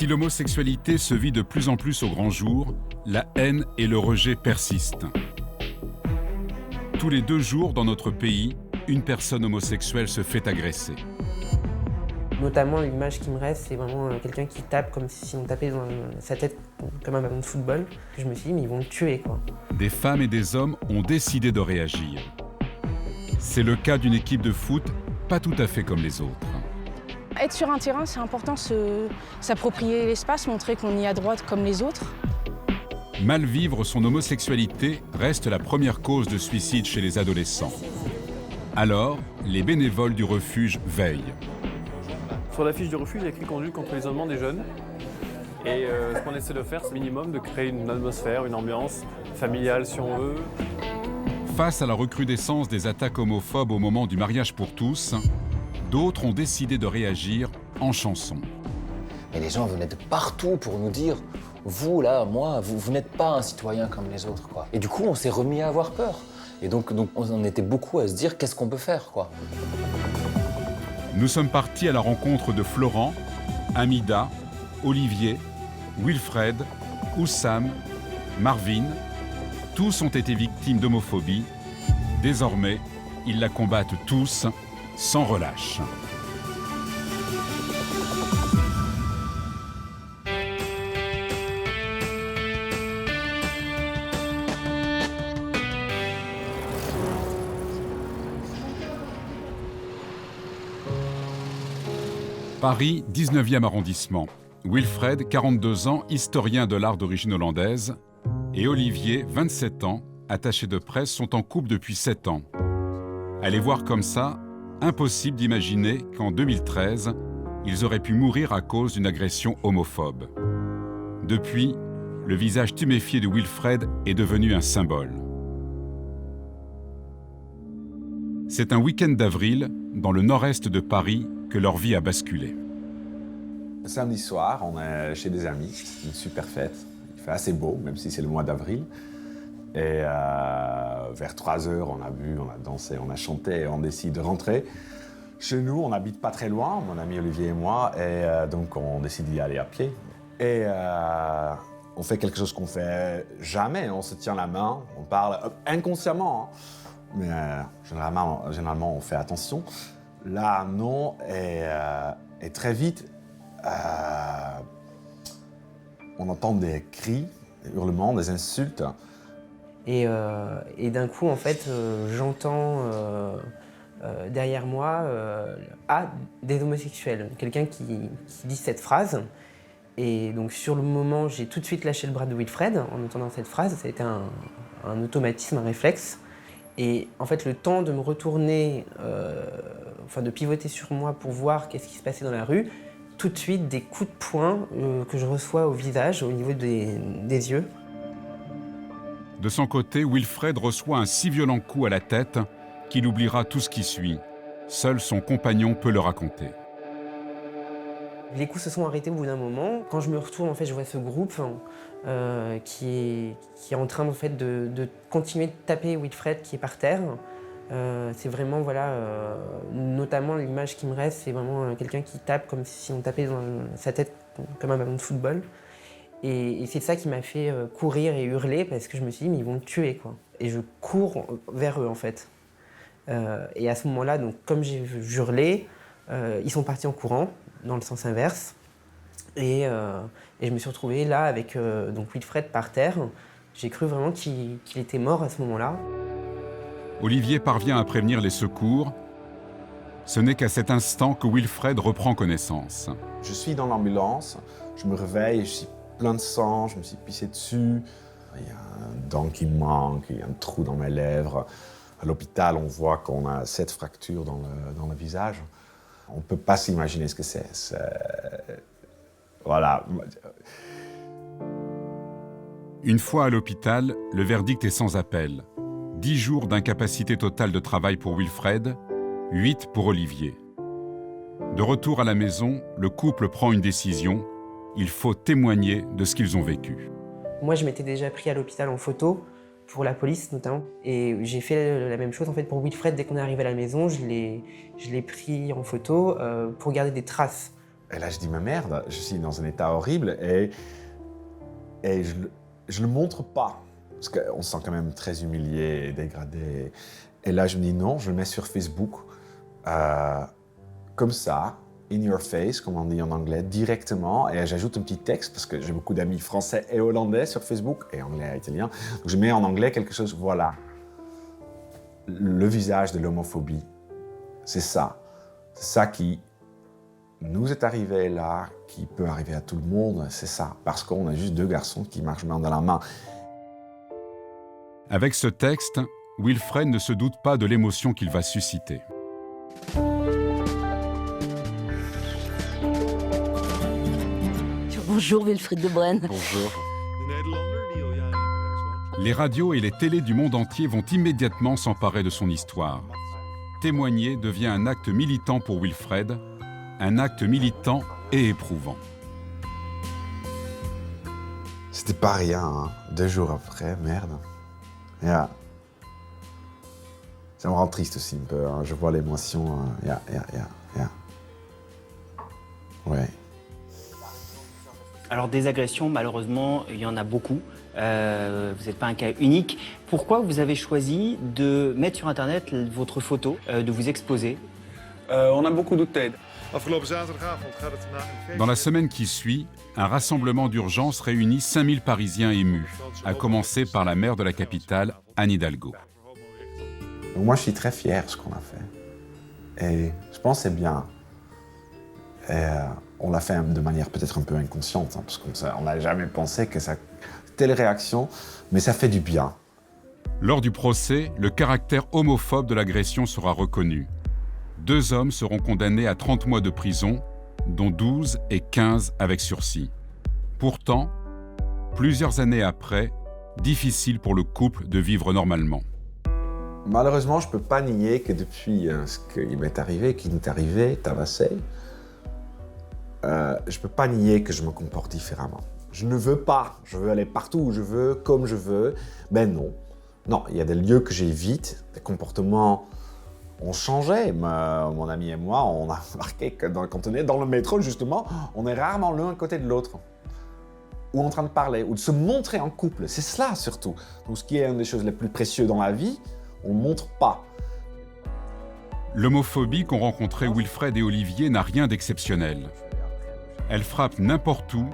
Si l'homosexualité se vit de plus en plus au grand jour, la haine et le rejet persistent. Tous les 2 jours dans notre pays, une personne homosexuelle se fait agresser. Notamment, l'image qui me reste, c'est vraiment quelqu'un qui tape comme si on tapait dans sa tête comme un ballon de football. Je me suis dit, mais ils vont le tuer, quoi. Des femmes et des hommes ont décidé de réagir. C'est le cas d'une équipe de foot pas tout à fait comme les autres. Être sur un terrain, c'est important, s'approprier l'espace, montrer qu'on y a droit comme les autres. Mal vivre son homosexualité reste la première cause de suicide chez les adolescents. Alors, les bénévoles du refuge veillent. Sur la fiche du refuge, il y a écrit conduite contre l'isolement des jeunes. Et ce qu'on essaie de faire, c'est minimum de créer une atmosphère, une ambiance familiale si on veut. Face à la recrudescence des attaques homophobes au moment du mariage pour tous, d'autres ont décidé de réagir en chanson. Et les gens venaient de partout pour nous dire « Vous, là, moi, vous n'êtes pas un citoyen comme les autres. » quoi. Et du coup, on s'est remis à avoir peur. Et donc on en était beaucoup à se dire « Qu'est-ce qu'on peut faire ?» quoi. Nous sommes partis à la rencontre de Florent, Amida, Olivier, Wilfred, Oussam, Marvin. Tous ont été victimes d'homophobie. Désormais, ils la combattent tous, sans relâche. Paris, 19e arrondissement. Wilfred, 42 ans, historien de l'art d'origine hollandaise, et Olivier, 27 ans, attaché de presse, sont en couple depuis 7 ans. À les voir comme ça, impossible d'imaginer qu'en 2013, ils auraient pu mourir à cause d'une agression homophobe. Depuis, le visage tuméfié de Wilfred est devenu un symbole. C'est un week-end d'avril, dans le nord-est de Paris, que leur vie a basculé. Samedi soir, on est chez des amis, une super fête. Il fait assez beau, même si c'est le mois d'avril. Et vers 3 heures, on a bu, on a dansé, on a chanté et on décide de rentrer. Chez nous, on n'habite pas très loin, mon ami Olivier et moi, et donc on décide d'y aller à pied. Et on fait quelque chose qu'on fait jamais, on se tient la main, on parle inconsciemment, hein. Mais généralement on fait attention. Là, non, et très vite, on entend des cris, des hurlements, des insultes. Et d'un coup, en fait, j'entends derrière moi des homosexuels, quelqu'un qui dit cette phrase. Et donc sur le moment, j'ai tout de suite lâché le bras de Wilfred en entendant cette phrase. Ça a été un automatisme, un réflexe. Et en fait, le temps de me retourner, de pivoter sur moi pour voir qu'est-ce qui se passait dans la rue, tout de suite, des coups de poing que je reçois au visage, au niveau des yeux. De son côté, Wilfred reçoit un si violent coup à la tête qu'il oubliera tout ce qui suit. Seul son compagnon peut le raconter. Les coups se sont arrêtés au bout d'un moment. Quand je me retourne, en fait, je vois ce groupe qui est en train en fait, de continuer de taper Wilfred qui est par terre. C'est vraiment, notamment l'image qui me reste, c'est vraiment quelqu'un qui tape comme si on tapait dans sa tête comme un ballon de football. Et c'est ça qui m'a fait courir et hurler parce que je me suis dit, mais ils vont le tuer, quoi. Et je cours vers eux, en fait. Et à ce moment-là, donc, comme j'ai hurlé, ils sont partis en courant, dans le sens inverse. Et je me suis retrouvé là avec donc Wilfred par terre. J'ai cru vraiment qu'il était mort à ce moment-là. Olivier parvient à prévenir les secours. Ce n'est qu'à cet instant que Wilfred reprend connaissance. Je suis dans l'ambulance, je me réveille, je suis plein de sang, je me suis pissé dessus. Il y a un dent qui me manque, il y a un trou dans mes lèvres. À l'hôpital, on voit qu'on a 7 fractures dans le visage. On ne peut pas s'imaginer ce que c'est. Voilà. Une fois à l'hôpital, le verdict est sans appel. 10 jours d'incapacité totale de travail pour Wilfred, 8 pour Olivier. De retour à la maison, le couple prend une décision. Il faut témoigner de ce qu'ils ont vécu. Moi, je m'étais déjà pris à l'hôpital en photo, pour la police notamment. Et j'ai fait la même chose en fait, pour Wilfred. Dès qu'on est arrivé à la maison, je l'ai pris en photo pour garder des traces Et là, je dis, mais merde, je suis dans un état horrible et je le montre pas. Parce qu'on se sent quand même très humilié et dégradé. Et là, je me dis non, je le mets sur Facebook, comme ça, in your face, comme on dit en anglais, directement. Et j'ajoute un petit texte, parce que j'ai beaucoup d'amis français et hollandais sur Facebook, et anglais et italien. Donc je mets en anglais quelque chose, voilà. Le visage de l'homophobie, c'est ça. C'est ça qui nous est arrivé là, qui peut arriver à tout le monde, c'est ça. Parce qu'on a juste deux garçons qui marchent main dans la main. Avec ce texte, Wilfred ne se doute pas de l'émotion qu'il va susciter. Bonjour Wilfried de Brenne. Bonjour. Les radios et les télés du monde entier vont immédiatement s'emparer de son histoire. Témoigner devient un acte militant pour Wilfred, un acte militant et éprouvant. C'était pas rien, hein. 2 jours après, merde. Yeah. Ça me rend triste aussi un peu, hein. Je vois l'émotion. Yeah. Ouais. Alors des agressions, malheureusement, il y en a beaucoup. Vous n'êtes pas un cas unique. Pourquoi vous avez choisi de mettre sur Internet votre photo, de vous exposer? On a beaucoup d'aide. Dans la semaine qui suit, un rassemblement d'urgence réunit 5000 Parisiens émus, à commencer par la maire de la capitale, Anne Hidalgo. Donc moi, je suis très fier de ce qu'on a fait. Et je pense que c'est bien. Et on l'a fait de manière peut-être un peu inconsciente, hein, parce qu'on n'a jamais pensé que ça... Telle réaction, mais ça fait du bien. Lors du procès, le caractère homophobe de l'agression sera reconnu. 2 hommes seront condamnés à 30 mois de prison, dont 12 et 15 avec sursis. Pourtant, plusieurs années après, difficile pour le couple de vivre normalement. Malheureusement, je ne peux pas nier que depuis ce qui m'est arrivé, tabassé, je ne peux pas nier que je me comporte différemment. Je ne veux pas, je veux aller partout où je veux, comme je veux, ben non. Non, il y a des lieux que j'évite, des comportements ont changé. Mon ami et moi, on a remarqué que quand on est dans le métro, justement, on est rarement l'un à côté de l'autre. Ou en train de parler, ou de se montrer en couple. C'est cela surtout. Donc ce qui est une des choses les plus précieuses dans la vie, on ne montre pas. L'homophobie qu'ont rencontré Wilfred et Olivier n'a rien d'exceptionnel. Elle frappe n'importe où,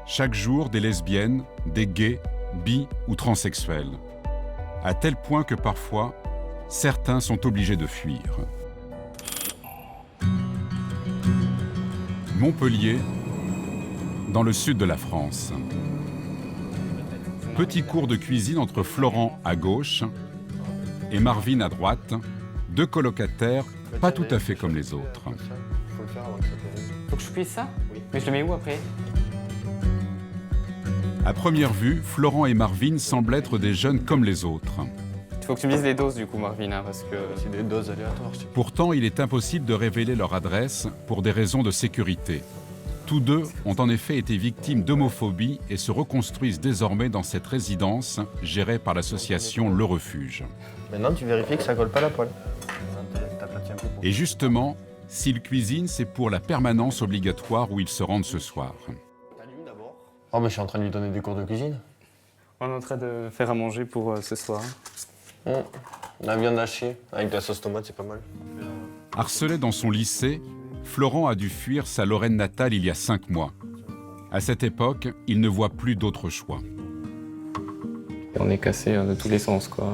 chaque jour des lesbiennes, des gays, bi ou transsexuels. À tel point que parfois, certains sont obligés de fuir. Montpellier, dans le sud de la France. Petit cours de cuisine entre Florent à gauche et Marvin à droite, 2 colocataires pas tout à fait comme les autres. Faut que je puisse ça? Oui. Mais je le mets où après? À première vue, Florent et Marvin semblent être des jeunes comme les autres. Il faut que tu me dises les doses du coup, Marvin, hein, parce que C'est des doses aléatoires. Pourtant, il est impossible de révéler leur adresse pour des raisons de sécurité. Tous 2 ont en effet été victimes d'homophobie et se reconstruisent désormais dans cette résidence gérée par l'association Le Refuge. Maintenant, tu vérifies que ça colle pas la poêle. Et justement, s'ils cuisinent, c'est pour la permanence obligatoire où ils se rendent ce soir. Oh, mais je suis en train de lui donner des cours de cuisine. on est en train de faire à manger pour ce soir. La viande hachée avec de la sauce tomate, c'est pas mal. Harcelé dans son lycée, Florent a dû fuir sa Lorraine natale il y a 5 mois. À cette époque, il ne voit plus d'autre choix. Et on est cassé de tous les sens, quoi.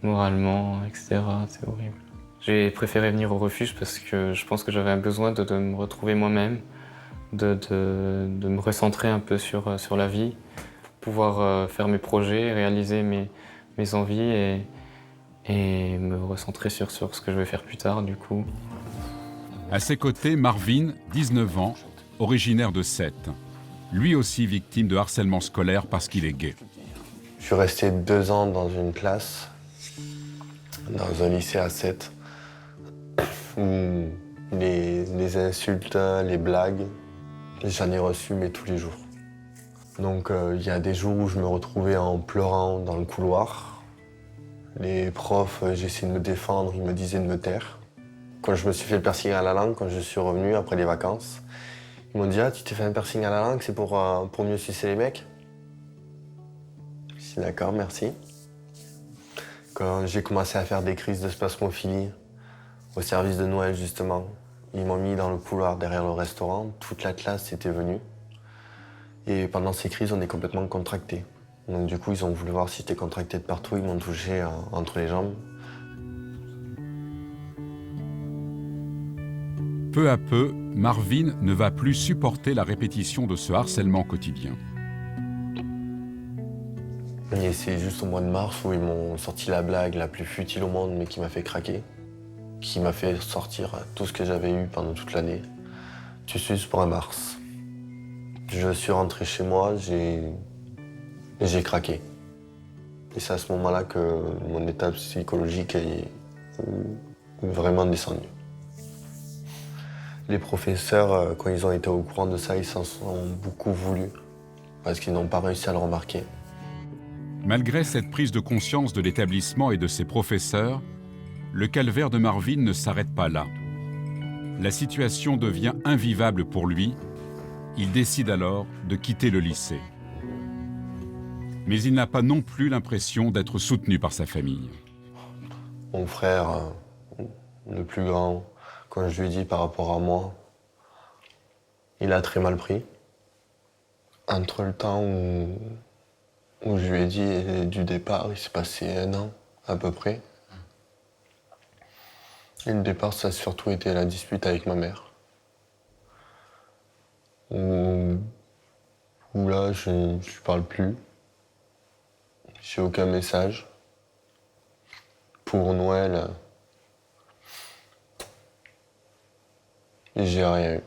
Moralement, etc. C'est horrible. J'ai préféré venir au refuge parce que je pense que j'avais besoin de me retrouver moi-même, de me recentrer un peu sur la vie, pouvoir faire mes projets, réaliser mes envies et me recentrer sur ce que je vais faire plus tard, du coup. À ses côtés, Marvin, 19 ans, originaire de Sète. Lui aussi victime de harcèlement scolaire parce qu'il est gay. Je suis resté 2 ans dans une classe, dans un lycée à Sète, où les insultes, les blagues, j'en ai reçu mais tous les jours. Donc il y a des jours où je me retrouvais en pleurant dans le couloir. Les profs, j'essayais de me défendre, ils me disaient de me taire. Quand je me suis fait le piercing à la langue, quand je suis revenu après les vacances, ils m'ont dit « Ah, tu t'es fait un piercing à la langue, c'est pour mieux sucer les mecs ?» Je suis d'accord, merci. Quand j'ai commencé à faire des crises de spasmophilie, au service de Noël justement, ils m'ont mis dans le couloir derrière le restaurant, toute la classe était venue. Et pendant ces crises, on est complètement contracté. Donc du coup, ils ont voulu voir si j'étais contracté de partout, ils m'ont touché entre les jambes. Peu à peu, Marvin ne va plus supporter la répétition de ce harcèlement quotidien. Et c'est juste au mois de mars où ils m'ont sorti la blague la plus futile au monde, mais qui m'a fait craquer, qui m'a fait sortir tout ce que j'avais eu pendant toute l'année. Tu suces pour un mars. Je suis rentré chez moi, j'ai craqué. Et c'est à ce moment-là que mon état psychologique est vraiment descendu. Les professeurs, quand ils ont été au courant de ça, ils s'en sont beaucoup voulu, parce qu'ils n'ont pas réussi à le remarquer. Malgré cette prise de conscience de l'établissement et de ses professeurs, le calvaire de Marvin ne s'arrête pas là. La situation devient invivable pour lui. Il décide alors de quitter le lycée. Mais il n'a pas non plus l'impression d'être soutenu par sa famille. Mon frère, le plus grand, quand je lui ai dit par rapport à moi, il a très mal pris. Entre le temps où je lui ai dit du départ, il s'est passé 1 an à peu près. Et le départ, ça a surtout été la dispute avec ma mère. Où là, je ne parle plus. J'ai aucun message. Pour Noël, j'ai rien eu.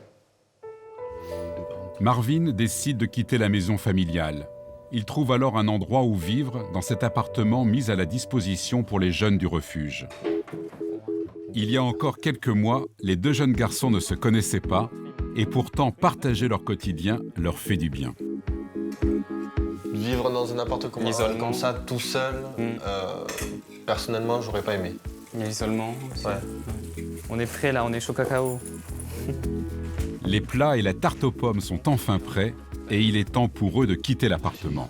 Marvin décide de quitter la maison familiale. Il trouve alors un endroit où vivre dans cet appartement mis à la disposition pour les jeunes du refuge. Il y a encore quelques mois, les 2 jeunes garçons ne se connaissaient pas et pourtant partager leur quotidien leur fait du bien. Vivre dans un appartement comme ça, tout seul, personnellement, j'aurais pas aimé. L'isolement aussi. Ouais. On est prêt là, on est chaud cacao. Les plats et la tarte aux pommes sont enfin prêts et il est temps pour eux de quitter l'appartement.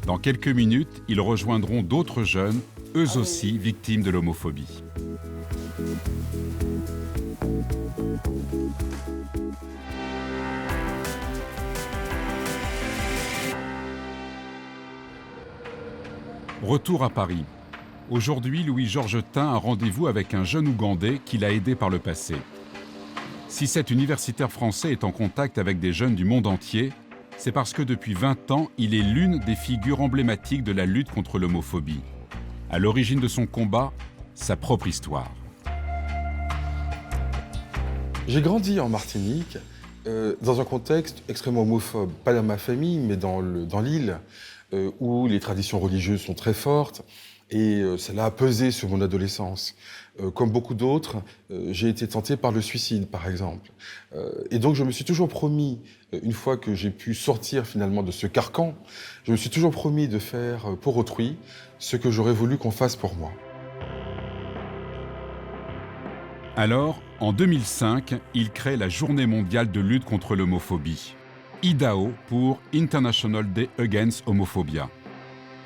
Dans quelques minutes, ils rejoindront d'autres jeunes, eux aussi victimes de l'homophobie. Retour à Paris. Aujourd'hui, Louis-Georges Tin a rendez-vous avec un jeune Ougandais qui l'a aidé par le passé. Si cet universitaire français est en contact avec des jeunes du monde entier, c'est parce que depuis 20 ans, il est l'une des figures emblématiques de la lutte contre l'homophobie. À l'origine de son combat, sa propre histoire. J'ai grandi en Martinique, dans un contexte extrêmement homophobe. Pas dans ma famille, mais dans l'île, où les traditions religieuses sont très fortes. Et cela a pesé sur mon adolescence. Comme beaucoup d'autres, j'ai été tenté par le suicide, par exemple. Et donc je me suis toujours promis, une fois que j'ai pu sortir finalement de ce carcan, je me suis toujours promis de faire pour autrui ce que j'aurais voulu qu'on fasse pour moi. Alors, en 2005, il crée la Journée mondiale de lutte contre l'homophobie. IDAO pour International Day Against Homophobia.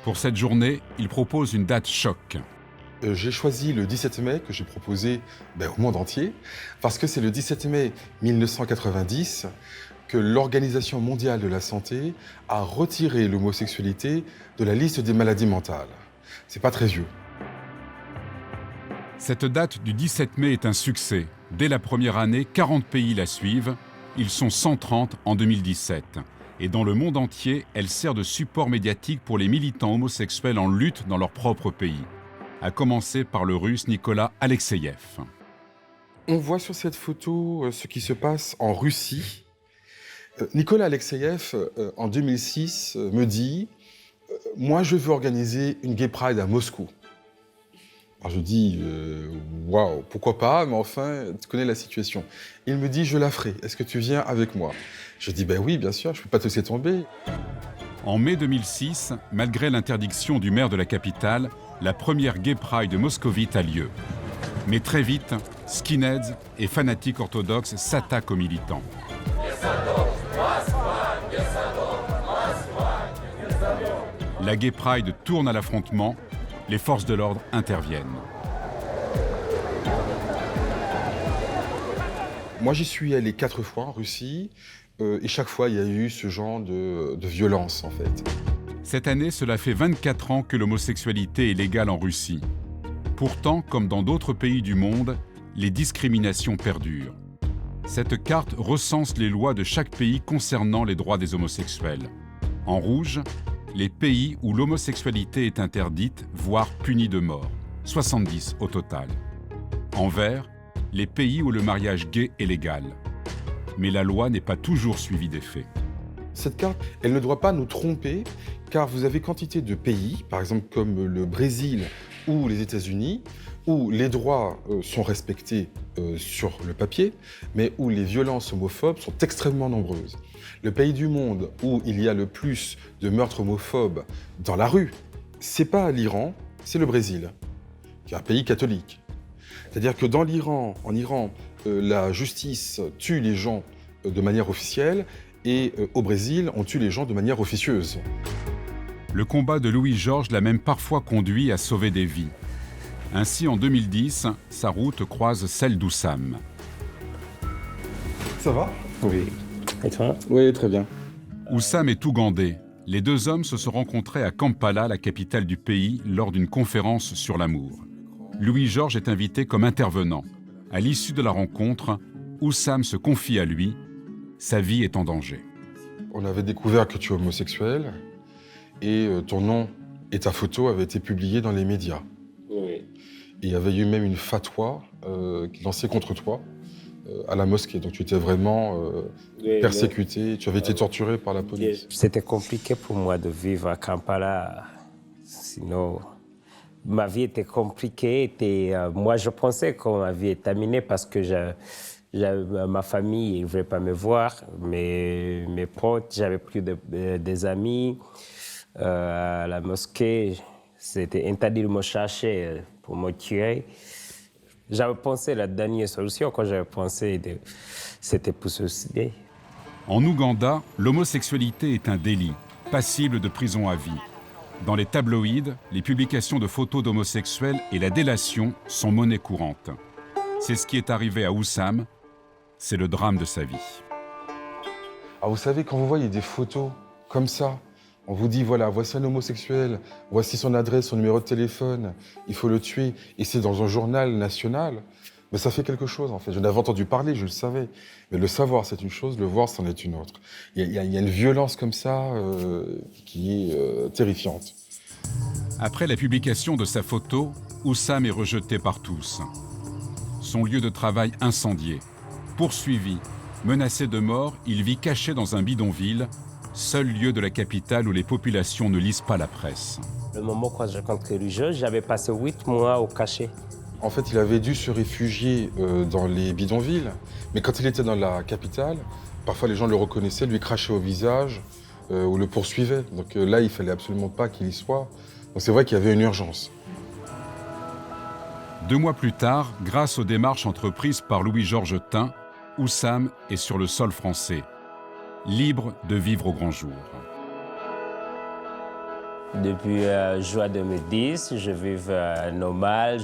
Pour cette journée, il propose une date choc. J'ai choisi le 17 mai, que j'ai proposé au monde entier, parce que c'est le 17 mai 1990 que l'Organisation mondiale de la santé a retiré l'homosexualité de la liste des maladies mentales. C'est pas très vieux. Cette date du 17 mai est un succès. Dès la première année, 40 pays la suivent. Ils sont 130 en 2017. Et dans le monde entier, elle sert de support médiatique pour les militants homosexuels en lutte dans leur propre pays. À commencer par le russe Nicolas Alexeyev. On voit sur cette photo ce qui se passe en Russie. Nicolas Alexeyev, en 2006, me dit « Moi, je veux organiser une Gay Pride à Moscou. » Alors je dis « Waouh, pourquoi pas, mais enfin, tu connais la situation. » Il me dit « Je la ferai, est-ce que tu viens avec moi ?» Je dis « Ben oui, bien sûr, je ne peux pas te laisser tomber. » En mai 2006, malgré l'interdiction du maire de la capitale, la première Gay Pride de Moscovite a lieu. Mais très vite, skinheads et fanatiques orthodoxes s'attaquent aux militants. La Gay Pride tourne à l'affrontement, les forces de l'ordre interviennent. Moi, j'y suis allé 4 fois en Russie, et chaque fois, il y a eu ce genre de violence, en fait. Cette année, cela fait 24 ans que l'homosexualité est légale en Russie. Pourtant, comme dans d'autres pays du monde, les discriminations perdurent. Cette carte recense les lois de chaque pays concernant les droits des homosexuels. En rouge, les pays où l'homosexualité est interdite, voire punie de mort. 70 au total. En vert, les pays où le mariage gay est légal. Mais la loi n'est pas toujours suivie des faits. Cette carte, elle ne doit pas nous tromper, car vous avez quantité de pays, par exemple comme le Brésil ou les États-Unis, où les droits sont respectés sur le papier, mais où les violences homophobes sont extrêmement nombreuses. Le pays du monde où il y a le plus de meurtres homophobes dans la rue, c'est pas l'Iran, c'est le Brésil, qui est un pays catholique. C'est-à-dire que dans l'Iran, en Iran, la justice tue les gens de manière officielle, et au Brésil, on tue les gens de manière officieuse. Le combat de Louis-Georges l'a même parfois conduit à sauver des vies. Ainsi, en 2010, sa route croise celle d'Oussam. Ça va? Oui. Et toi? Oui, très bien. Oussam est ougandais. Les deux hommes se sont rencontrés à Kampala, la capitale du pays, lors d'une conférence sur l'amour. Louis-Georges est invité comme intervenant. À l'issue de la rencontre, Oussam se confie à lui. Sa vie est en danger. On avait découvert que tu es homosexuel et ton nom et ta photo avaient été publiés dans les médias. Oui. Et il y avait eu même une fatwa lancée contre toi à la mosquée. Donc tu étais vraiment persécuté, tu avais été torturé par la police. C'était compliqué pour moi de vivre à Kampala. Sinon, ma vie était compliquée. Moi, je pensais que ma vie est terminée parce que ma famille ne voulait pas me voir. Mes potes, j'avais plus des amis. À la mosquée, c'était interdit de me chercher pour me tuer. J'avais pensé, la dernière solution, quand j'avais pensé, c'était pour se suicider. En Ouganda, l'homosexualité est un délit, passible de prison à vie. Dans les tabloïds, les publications de photos d'homosexuels et la délation sont monnaie courante. C'est ce qui est arrivé à Oussam. C'est le drame de sa vie. Alors vous savez, quand vous voyez des photos comme ça, on vous dit, voilà, voici un homosexuel, voici son adresse, son numéro de téléphone, il faut le tuer, et c'est dans un journal national, mais ça fait quelque chose, en fait. J'en avais entendu parler, je le savais. Mais le savoir, c'est une chose, le voir, c'en est une autre. Il y a une violence comme ça qui est terrifiante. Après la publication de sa photo, Oussam est rejeté par tous. Son lieu de travail incendié. Poursuivi, menacé de mort, il vit caché dans un bidonville, seul lieu de la capitale où les populations ne lisent pas la presse. Le moment où j'ai rencontré Louis-Georges, j'avais passé 8 mois au cachet. En fait, il avait dû se réfugier dans les bidonvilles, mais quand il était dans la capitale, parfois les gens le reconnaissaient, lui crachaient au visage ou le poursuivaient. Donc là, il ne fallait absolument pas qu'il y soit. Donc c'est vrai qu'il y avait une urgence. 2 mois plus tard, grâce aux démarches entreprises par Louis-Georges Tin, Oussam est sur le sol français, libre de vivre au grand jour. Depuis juin 2010, je vis normal,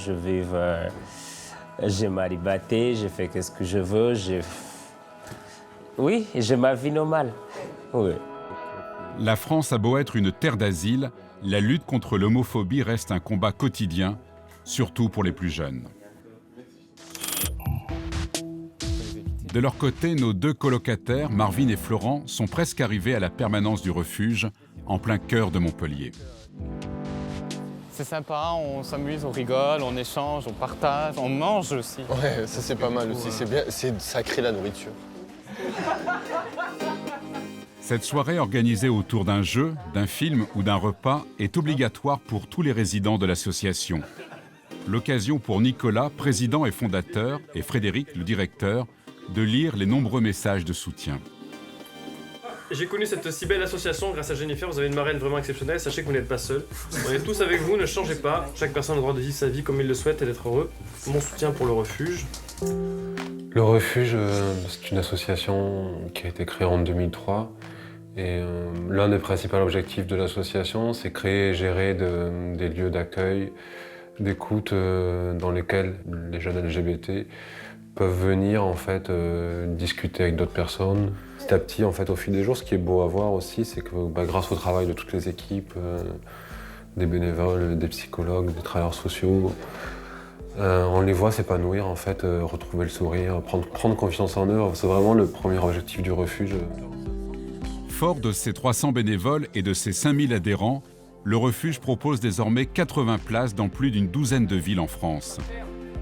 j'ai ma liberté, je fais ce que je veux. Oui, j'ai ma vie normale. Oui. La France a beau être une terre d'asile, la lutte contre l'homophobie reste un combat quotidien, surtout pour les plus jeunes. De leur côté, nos 2 colocataires, Marvin et Florent, sont presque arrivés à la permanence du refuge, en plein cœur de Montpellier. C'est sympa, on s'amuse, on rigole, on échange, on partage, on mange aussi. Ouais, ça c'est pas mal aussi, c'est bien, ça crée la nourriture. Cette soirée organisée autour d'un jeu, d'un film ou d'un repas est obligatoire pour tous les résidents de l'association. L'occasion pour Nicolas, président et fondateur, et Frédéric, le directeur, de lire les nombreux messages de soutien. J'ai connu cette si belle association grâce à Jennifer, vous avez une marraine vraiment exceptionnelle, sachez que vous n'êtes pas seul. On est tous avec vous, ne changez pas. Chaque personne a le droit de vivre sa vie comme il le souhaite et d'être heureux. Mon soutien pour le refuge. Le refuge, c'est une association qui a été créée en 2003. Et l'un des principaux objectifs de l'association, c'est créer et gérer des lieux d'accueil, d'écoute dans lesquels les jeunes LGBT peuvent venir en fait discuter avec d'autres personnes. Petit à petit, en fait, au fil des jours, ce qui est beau à voir aussi, c'est que grâce au travail de toutes les équipes, des bénévoles, des psychologues, des travailleurs sociaux, on les voit s'épanouir, en fait, retrouver le sourire, prendre confiance en eux. C'est vraiment le premier objectif du refuge. Fort de ses 300 bénévoles et de ses 5000 adhérents, le refuge propose désormais 80 places dans plus d'une douzaine de villes en France.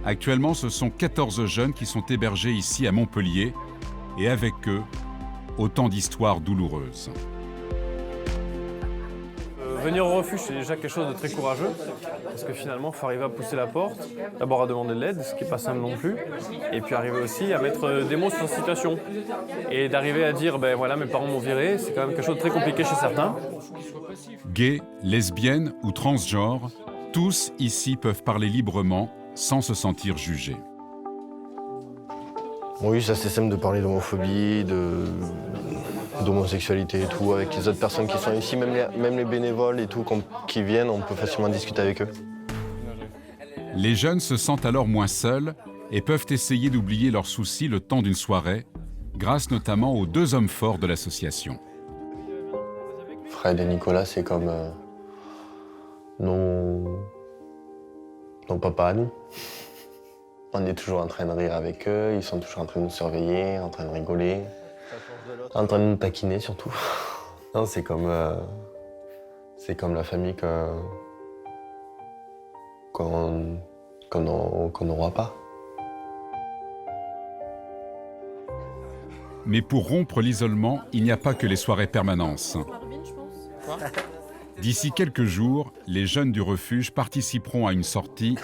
Actuellement, ce sont 14 jeunes qui sont hébergés ici à Montpellier, et avec eux, autant d'histoires douloureuses. Venir au refuge, c'est déjà quelque chose de très courageux, parce que finalement, il faut arriver à pousser la porte, d'abord à demander de l'aide, ce qui n'est pas simple non plus, et puis arriver aussi à mettre des mots sur la situation. Et d'arriver à dire, ben voilà, mes parents m'ont viré, c'est quand même quelque chose de très compliqué chez certains. Gays, lesbiennes ou transgenres, tous ici peuvent parler librement, sans se sentir jugés. Oui, ça c'est simple de parler d'homophobie, d'homosexualité et tout, avec les autres personnes qui sont ici, même les bénévoles et tout, qui viennent, on peut facilement discuter avec eux. Les jeunes se sentent alors moins seuls et peuvent essayer d'oublier leurs soucis le temps d'une soirée, grâce notamment aux 2 hommes forts de l'association. Fred et Nicolas, c'est comme nos papas à nous. On est toujours en train de rire avec eux, ils sont toujours en train de nous surveiller, en train de rigoler, en train de nous taquiner surtout. Non, c'est comme la famille qu'on n'aura pas. Mais pour rompre l'isolement, il n'y a pas que les soirées permanentes. D'ici quelques jours, les jeunes du refuge participeront à une sortie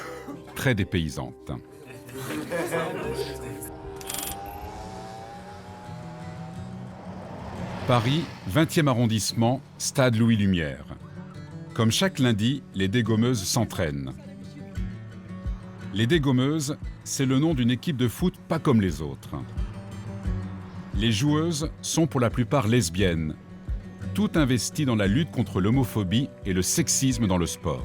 très dépaysante. Paris, 20e arrondissement, stade Louis Lumière. Comme chaque lundi, les dégommeuses s'entraînent. Les dégommeuses, c'est le nom d'une équipe de foot pas comme les autres. Les joueuses sont pour la plupart lesbiennes, toutes investies dans la lutte contre l'homophobie et le sexisme dans le sport.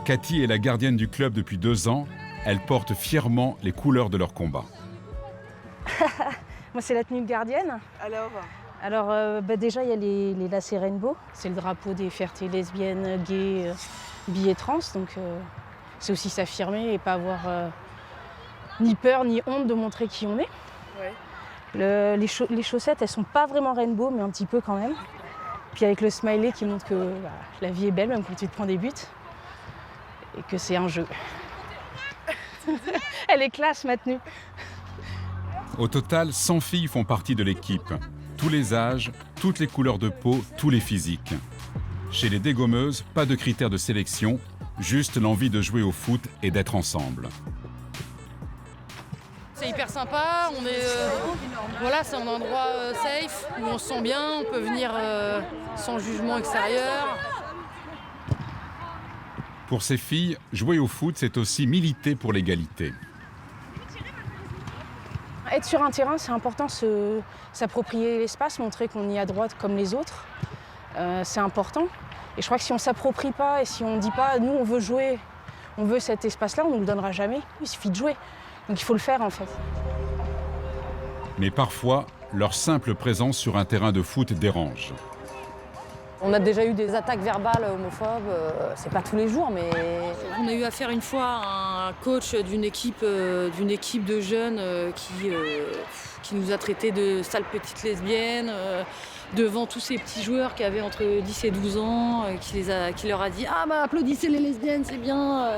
Cathy est la gardienne du club depuis 2 ans. Elle porte fièrement les couleurs de leur combat. Moi, c'est la tenue de gardienne. Alors, déjà, il y a les lacets rainbow. C'est le drapeau des fiertés lesbiennes, gays, bi et trans. Donc, c'est aussi s'affirmer et pas avoir ni peur ni honte de montrer qui on est. Ouais. Les chaussettes, elles sont pas vraiment rainbow, mais un petit peu quand même. Puis avec le smiley qui montre que la vie est belle, même quand tu te prends des buts. Et que c'est un jeu. Elle est classe, ma tenue. Au total, 100 filles font partie de l'équipe. Tous les âges, toutes les couleurs de peau, tous les physiques. Chez les dégommeuses, pas de critères de sélection, juste l'envie de jouer au foot et d'être ensemble. C'est hyper sympa, voilà, c'est un endroit safe, où on se sent bien, on peut venir sans jugement extérieur. Pour ces filles, jouer au foot, c'est aussi militer pour l'égalité. Être sur un terrain, c'est important, s'approprier l'espace, montrer qu'on y a droit comme les autres. C'est important. Et je crois que si on ne s'approprie pas et si on ne dit pas « nous, on veut jouer, on veut cet espace-là », on ne nous le donnera jamais. Il suffit de jouer. Donc il faut le faire, en fait. Mais parfois, leur simple présence sur un terrain de foot dérange. On a déjà eu des attaques verbales homophobes, c'est pas tous les jours, mais... On a eu affaire une fois à un coach d'une équipe de jeunes qui nous a traités de sales petites lesbiennes, devant tous ces petits joueurs qui avaient entre 10 et 12 ans, qui leur a dit « Ah bah applaudissez les lesbiennes, c'est bien !»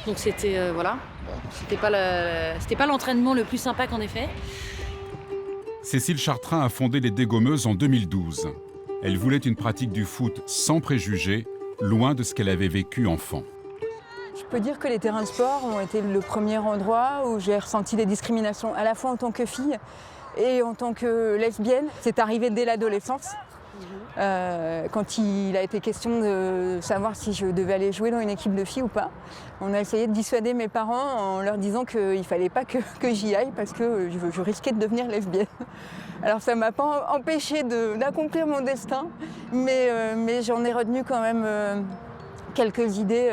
Donc c'était, voilà, c'était pas l'entraînement le plus sympa qu'en effet. Cécile Chartrain a fondé les Dégommeuses en 2012. Elle voulait une pratique du foot sans préjugés, loin de ce qu'elle avait vécu enfant. Je peux dire que les terrains de sport ont été le premier endroit où j'ai ressenti des discriminations, à la fois en tant que fille et en tant que lesbienne. C'est arrivé dès l'adolescence, quand il a été question de savoir si je devais aller jouer dans une équipe de filles ou pas. On a essayé de dissuader mes parents en leur disant qu'il ne fallait pas que j'y aille parce que je risquais de devenir lesbienne. Alors ça ne m'a pas empêché d'accomplir mon destin, mais j'en ai retenu quand même quelques idées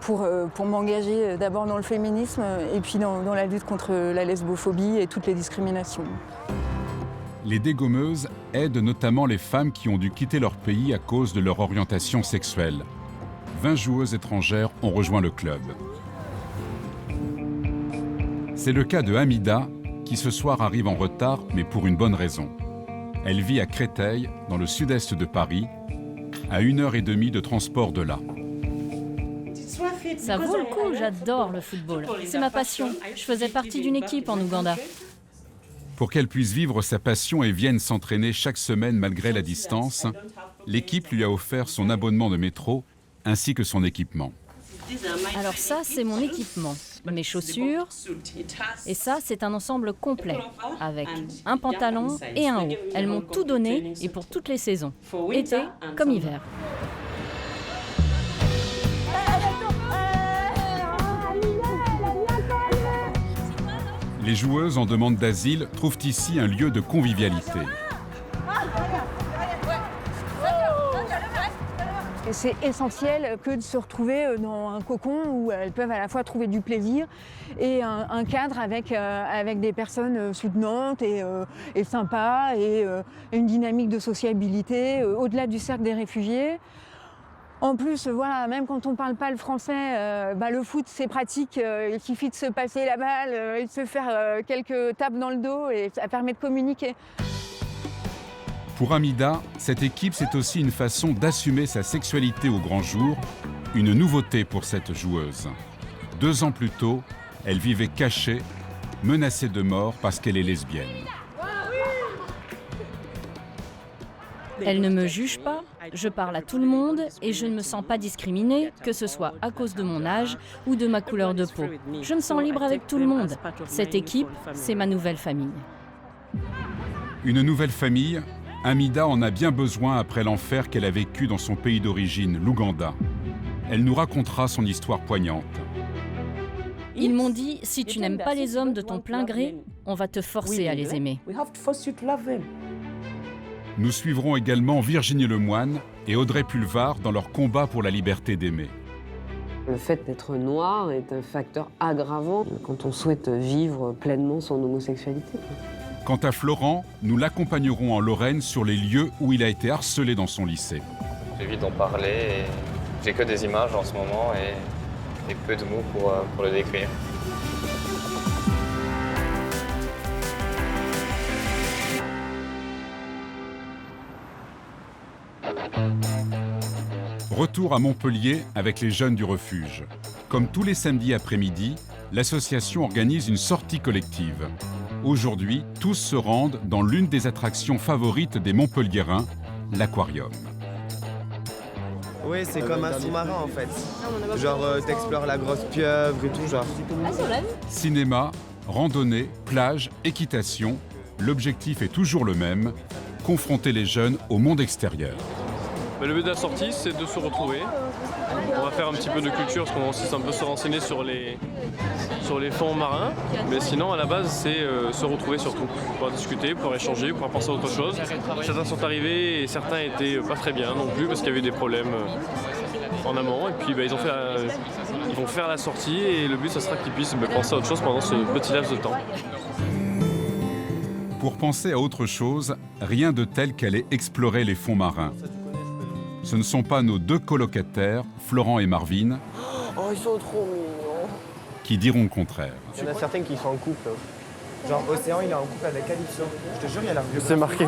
pour m'engager d'abord dans le féminisme et puis dans la lutte contre la lesbophobie et toutes les discriminations. Les dégommeuses aident notamment les femmes qui ont dû quitter leur pays à cause de leur orientation sexuelle. 20 joueuses étrangères ont rejoint le club. C'est le cas de Hamida, qui ce soir arrive en retard, mais pour une bonne raison. Elle vit à Créteil, dans le sud-est de Paris, à 1h30 de transport de là. Ça vaut le coup, j'adore le football. C'est ma passion. Je faisais partie d'une équipe en Ouganda. Pour qu'elle puisse vivre sa passion et vienne s'entraîner chaque semaine malgré la distance, l'équipe lui a offert son abonnement de métro ainsi que son équipement. Alors ça, c'est mon équipement. Mes chaussures. Et ça, c'est un ensemble complet, avec un pantalon et un haut. Elles m'ont tout donné et pour toutes les saisons, été comme hiver. Les joueuses en demande d'asile trouvent ici un lieu de convivialité. C'est essentiel que de se retrouver dans un cocon où elles peuvent à la fois trouver du plaisir et un cadre avec des personnes soutenantes et sympas et une dynamique de sociabilité au-delà du cercle des réfugiés. En plus, voilà, même quand on ne parle pas le français, le foot c'est pratique, il suffit de se passer la balle et de se faire quelques tapes dans le dos et ça permet de communiquer. Pour Hamida, cette équipe c'est aussi une façon d'assumer sa sexualité au grand jour, une nouveauté pour cette joueuse. 2 ans plus tôt, elle vivait cachée, menacée de mort parce qu'elle est lesbienne. Elle ne me juge pas, je parle à tout le monde et je ne me sens pas discriminée, que ce soit à cause de mon âge ou de ma couleur de peau. Je me sens libre avec tout le monde. Cette équipe, c'est ma nouvelle famille. Une nouvelle famille, Hamida en a bien besoin après l'enfer qu'elle a vécu dans son pays d'origine, l'Ouganda. Elle nous racontera son histoire poignante. Ils m'ont dit, si tu n'aimes pas les hommes de ton plein gré, on va te forcer à les aimer. Nous suivrons également Virginie Lemoine et Audrey Pulvar dans leur combat pour la liberté d'aimer. Le fait d'être noir est un facteur aggravant quand on souhaite vivre pleinement son homosexualité. Quant à Florent, nous l'accompagnerons en Lorraine sur les lieux où il a été harcelé dans son lycée. J'évite d'en parler et j'ai que des images en ce moment et peu de mots pour le décrire. Retour à Montpellier avec les jeunes du refuge. Comme tous les samedis après-midi, l'association organise une sortie collective. Aujourd'hui, tous se rendent dans l'une des attractions favorites des Montpelliérains, l'aquarium. Oui, c'est comme un sous-marin en fait. Genre, t'explores la grosse pieuvre et tout, genre. Cinéma, randonnée, plage, équitation, l'objectif est toujours le même, confronter les jeunes au monde extérieur. Le but de la sortie, c'est de se retrouver. On va faire un petit peu de culture, parce qu'on va aussi un peu se renseigner sur les fonds marins. Mais sinon, à la base, c'est se retrouver surtout. Pour discuter, pour échanger, pour penser à autre chose. Certains sont arrivés et certains étaient pas très bien non plus, parce qu'il y avait des problèmes en amont. Et puis ils vont faire la sortie et le but, ça sera qu'ils puissent penser à autre chose pendant ce petit laps de temps. Pour penser à autre chose, rien de tel qu'aller explorer les fonds marins. Ce ne sont pas nos 2 colocataires, Florent et Marvin, Oh, ils sont trop mignons. qui diront le contraire. Il y en a certains qui sont en couple. Genre Océan, il est en couple avec Calypso. Je te jure, il y a la revue. C'est marqué.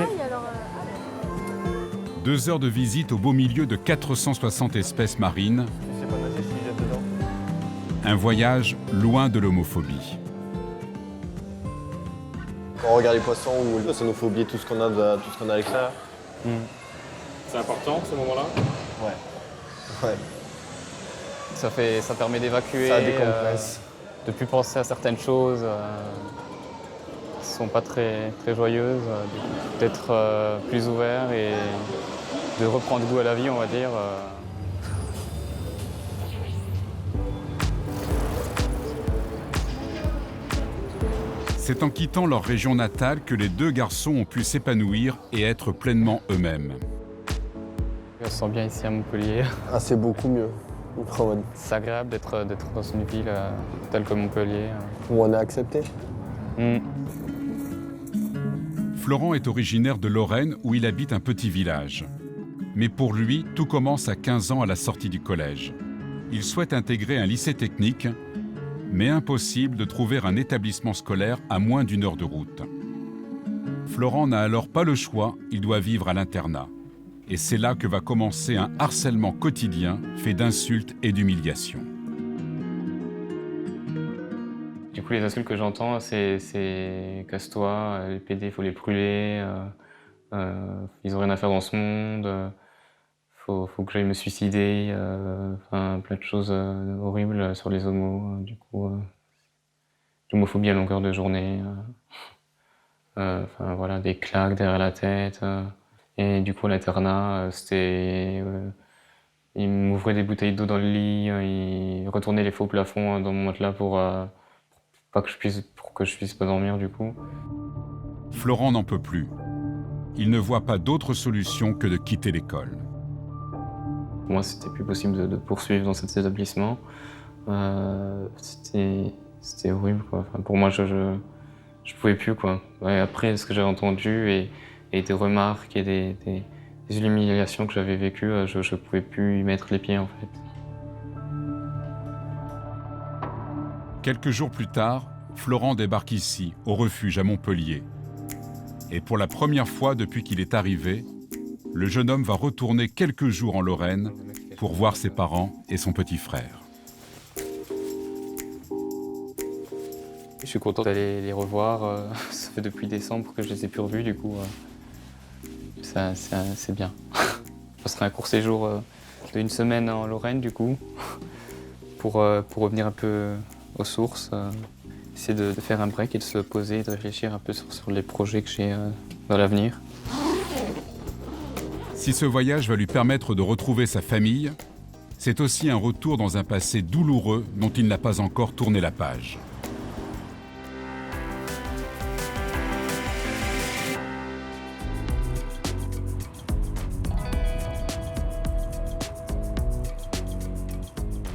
2 heures de visite au beau milieu de 460 espèces marines. Un voyage loin de l'homophobie. Quand on regarde les poissons ou ça nous fait oublier tout ce qu'on a à l'extérieur. C'est important, ce moment-là ? Ouais. Ça permet d'évacuer, Ça décompresse. de plus penser à certaines choses qui ne sont pas très, très joyeuses, d'être plus ouvert et de reprendre goût à la vie, on va dire. C'est en quittant leur région natale que les deux garçons ont pu s'épanouir et être pleinement eux-mêmes. Je me sens bien ici à Montpellier. Ah, c'est beaucoup mieux. C'est agréable d'être dans une ville telle que Montpellier. Où on est accepté. Florent est originaire de Lorraine où il habite un petit village. Mais pour lui, tout commence à 15 ans à la sortie du collège. Il souhaite intégrer un lycée technique, mais impossible de trouver un établissement scolaire à moins d'1 heure de route. Florent n'a alors pas le choix, il doit vivre à l'internat. Et c'est là que va commencer un harcèlement quotidien fait d'insultes et d'humiliations. Du coup, les insultes que j'entends, c'est « casse-toi »,« les PD, il faut les brûler »,« ils n'ont rien à faire dans ce monde »,« faut que j'aille me suicider », enfin plein de choses horribles sur les homos. Du coup, l'homophobie à longueur de journée, enfin voilà, des claques derrière la tête. Et du coup, à l'internat, c'était... ils m'ouvraient des bouteilles d'eau dans le lit, ils retournaient les faux plafonds dans mon matelas pour que je puisse pas dormir, du coup. Florent n'en peut plus. Il ne voit pas d'autre solution que de quitter l'école. Pour moi, c'était plus possible de poursuivre dans cet établissement. C'était horrible, quoi. Enfin, pour moi, je pouvais plus, quoi. Ouais, après, ce que j'avais entendu et des remarques et des humiliations que j'avais vécues, je pouvais plus y mettre les pieds, en fait. Quelques jours plus tard, Florent débarque ici, au refuge à Montpellier. Et pour la première fois depuis qu'il est arrivé, le jeune homme va retourner quelques jours en Lorraine pour voir ses parents et son petit frère. Je suis content d'aller les revoir. Ça fait depuis décembre que je les ai plus revus, du coup, c'est bien. Je passerai un court séjour d'1 semaine en Lorraine, du coup, pour revenir un peu aux sources, essayer de faire un break et de se poser et de réfléchir un peu sur les projets que j'ai dans l'avenir. Si ce voyage va lui permettre de retrouver sa famille, c'est aussi un retour dans un passé douloureux dont il n'a pas encore tourné la page.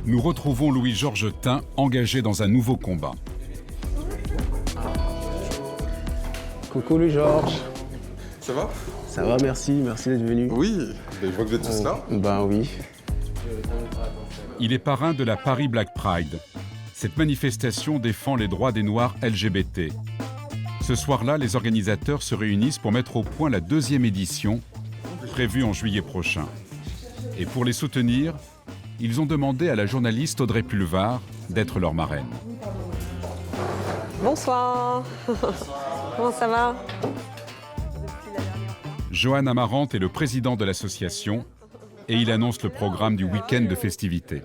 Nous retrouvons Louis-Georges Tin engagé dans un nouveau combat. Coucou Louis-Georges. Ça va? Ça va, merci d'être venu. Oui, je vois que vous êtes tous là. Ben oui. Il est parrain de la Paris Black Pride. Cette manifestation défend les droits des Noirs LGBT. Ce soir-là, les organisateurs se réunissent pour mettre au point la 2e édition, prévue en juillet prochain. Et pour les soutenir, ils ont demandé à la journaliste Audrey Pulvar d'être leur marraine. Bonsoir. Comment ça va? Johan Amarante est le président de l'association et il annonce le programme du week-end de festivités.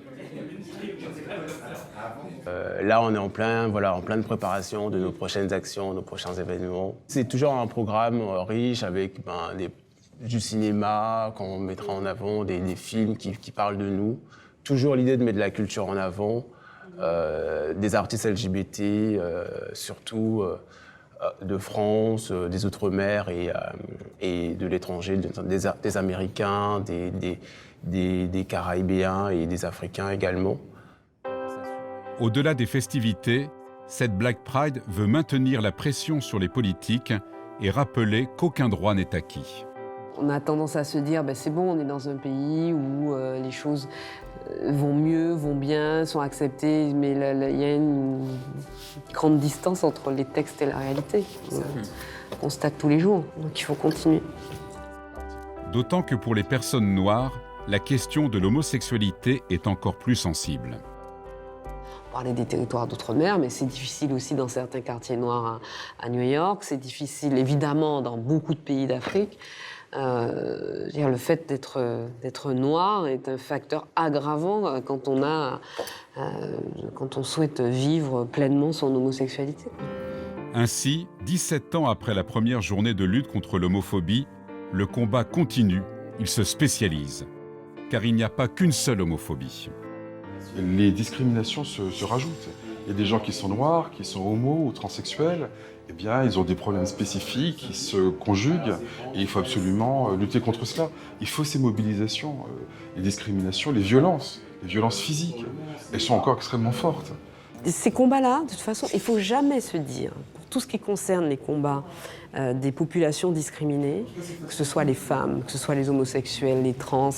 Là, on est en pleine préparation de nos prochaines actions, nos prochains événements. C'est toujours un programme riche avec du cinéma qu'on mettra en avant, des films qui parlent de nous. Toujours l'idée de mettre de la culture en avant, des artistes LGBT, surtout de France, des Outre-mer et de l'étranger, des Américains, des Caraïbéens et des Africains également. Au-delà des festivités, cette Black Pride veut maintenir la pression sur les politiques et rappeler qu'aucun droit n'est acquis. On a tendance à se dire, c'est bon, on est dans un pays où les choses vont mieux, vont bien, sont acceptées, mais il y a une grande distance entre les textes et la réalité. On constate tous les jours, donc il faut continuer. D'autant que pour les personnes noires, la question de l'homosexualité est encore plus sensible. On parlait des territoires d'outre-mer, mais c'est difficile aussi dans certains quartiers noirs à New York, c'est difficile évidemment dans beaucoup de pays d'Afrique. Le fait d'être noir est un facteur aggravant quand on souhaite vivre pleinement son homosexualité. Ainsi, 17 ans après la première journée de lutte contre l'homophobie, le combat continue, il se spécialise. Car il n'y a pas qu'une seule homophobie. Les discriminations se rajoutent. Il y a des gens qui sont noirs, qui sont homo ou transsexuels, eh bien, ils ont des problèmes spécifiques qui se conjuguent et il faut absolument lutter contre cela. Il faut ces mobilisations, les discriminations, les violences physiques, elles sont encore extrêmement fortes. Ces combats-là, de toute façon, il ne faut jamais se dire, pour tout ce qui concerne les combats des populations discriminées, que ce soit les femmes, que ce soit les homosexuels, les trans,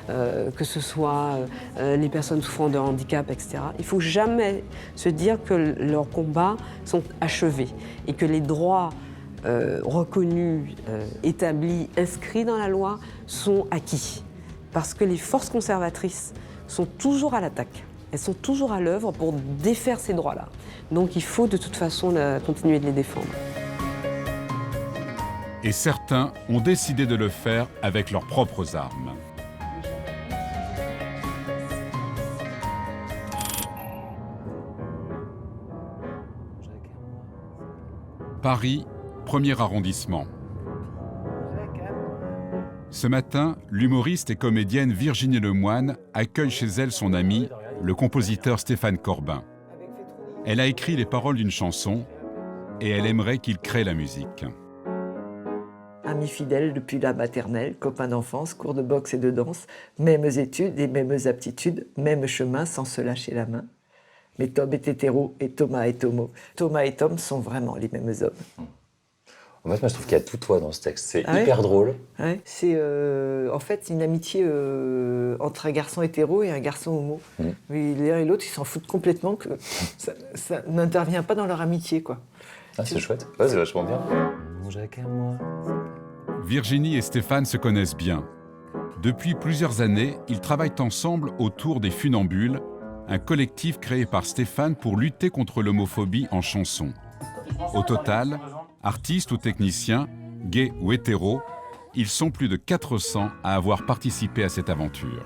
que ce soit les personnes souffrant de handicap, etc. Il ne faut jamais se dire que leurs combats sont achevés et que les droits reconnus, établis, inscrits dans la loi sont acquis. Parce que les forces conservatrices sont toujours à l'attaque. Elles sont toujours à l'œuvre pour défaire ces droits-là. Donc il faut de toute façon continuer de les défendre. Et certains ont décidé de le faire avec leurs propres armes. Paris, 1er arrondissement. Ce matin, l'humoriste et comédienne Virginie Lemoine accueille chez elle son ami, le compositeur Stéphane Corbin. Elle a écrit les paroles d'une chanson et elle aimerait qu'il crée la musique. Amis fidèles depuis la maternelle, copains d'enfance, cours de boxe et de danse, mêmes études et mêmes aptitudes, même chemin sans se lâcher la main. Mais Tom est hétéro et Thomas est homo. Thomas et Tom sont vraiment les mêmes hommes. En fait, moi, je trouve qu'il y a tout toi dans ce texte. C'est hyper drôle. Ouais. C'est en fait une amitié entre un garçon hétéro et un garçon homo. Mais l'un et l'autre, ils s'en foutent complètement que ça n'intervient pas dans leur amitié, quoi. Ah, c'est chouette. Ouais, c'est vachement bien. Virginie et Stéphane se connaissent bien. Depuis plusieurs années, ils travaillent ensemble autour des Funambules, un collectif créé par Stéphane pour lutter contre l'homophobie en chanson. Au total, artistes ou techniciens, gays ou hétéros, ils sont plus de 400 à avoir participé à cette aventure.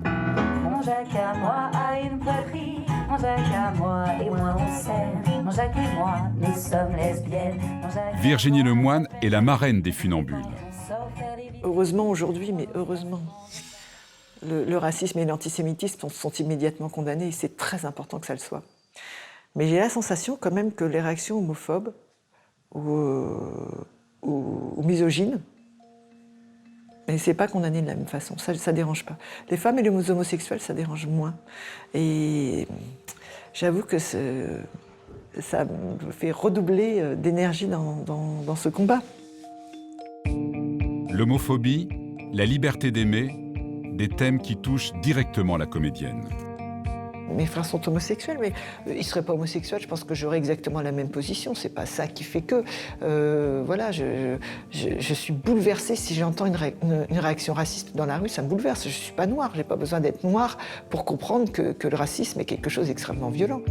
Mon Jacques à moi a une poterie, mon Jacques à moi et moi on s'aime, mon Jacques et moi nous sommes lesbiennes. Virginie Lemoine est la marraine des Funambules. Heureusement aujourd'hui, mais heureusement, le racisme et l'antisémitisme sont immédiatement condamnés et c'est très important que ça le soit. Mais j'ai la sensation quand même que les réactions homophobes ou misogynes, mais c'est pas condamné de la même façon, ça dérange pas. Les femmes et les homosexuels, ça dérange moins. Et j'avoue que ça me fait redoubler d'énergie dans ce combat. L'homophobie, la liberté d'aimer, des thèmes qui touchent directement la comédienne. Mes frères sont homosexuels, mais ils ne seraient pas homosexuels, je pense que j'aurais exactement la même position. C'est pas ça qui fait que... voilà, je suis bouleversée si j'entends une réaction raciste dans la rue, ça me bouleverse. Je ne suis pas noire, je n'ai pas besoin d'être noire pour comprendre que le racisme est quelque chose d'extrêmement violent.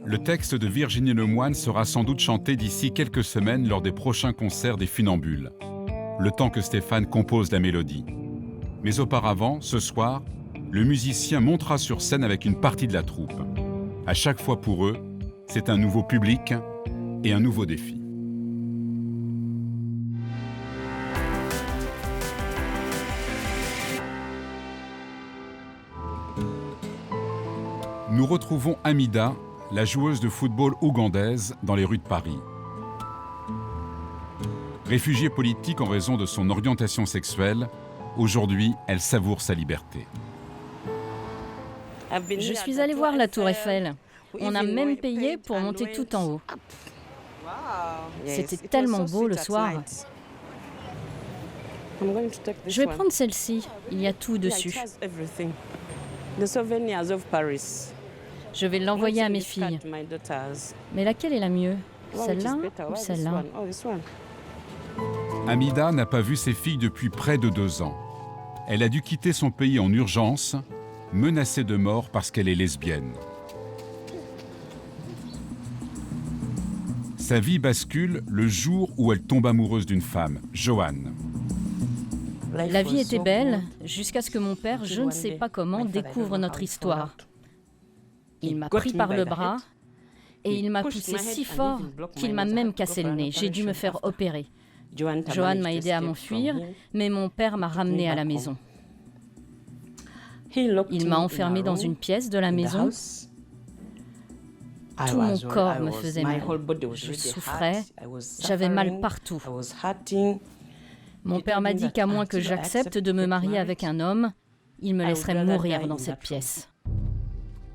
Le texte de Virginie Lemoine sera sans doute chanté d'ici quelques semaines lors des prochains concerts des Funambules, le temps que Stéphane compose la mélodie. Mais auparavant, ce soir, le musicien montera sur scène avec une partie de la troupe. À chaque fois pour eux, c'est un nouveau public et un nouveau défi. Nous retrouvons Hamida, la joueuse de football ougandaise, dans les rues de Paris. Réfugiée politique en raison de son orientation sexuelle, aujourd'hui, elle savoure sa liberté. Je suis allée voir la tour Eiffel. On a même payé pour monter tout en haut. C'était tellement beau le soir. Je vais prendre celle-ci. Il y a tout dessus. Je vais l'envoyer à mes filles. Mais laquelle est la mieux? Celle-là ou celle-là? Hamida n'a pas vu ses filles depuis près de 2 ans. Elle a dû quitter son pays en urgence, menacée de mort parce qu'elle est lesbienne. Sa vie bascule le jour où elle tombe amoureuse d'une femme, Joanne. La vie était belle jusqu'à ce que mon père, je ne sais pas comment, découvre notre histoire. Il m'a pris par le bras et il m'a poussé si fort qu'il m'a même cassé le nez. J'ai dû me faire opérer. Joanne m'a aidé à m'enfuir, mais mon père m'a ramené à la maison. Il m'a enfermé dans une pièce de la maison. Tout mon corps me faisait mal. Je souffrais, j'avais mal partout. Mon père m'a dit qu'à moins que j'accepte de me marier avec un homme, il me laisserait mourir dans cette pièce.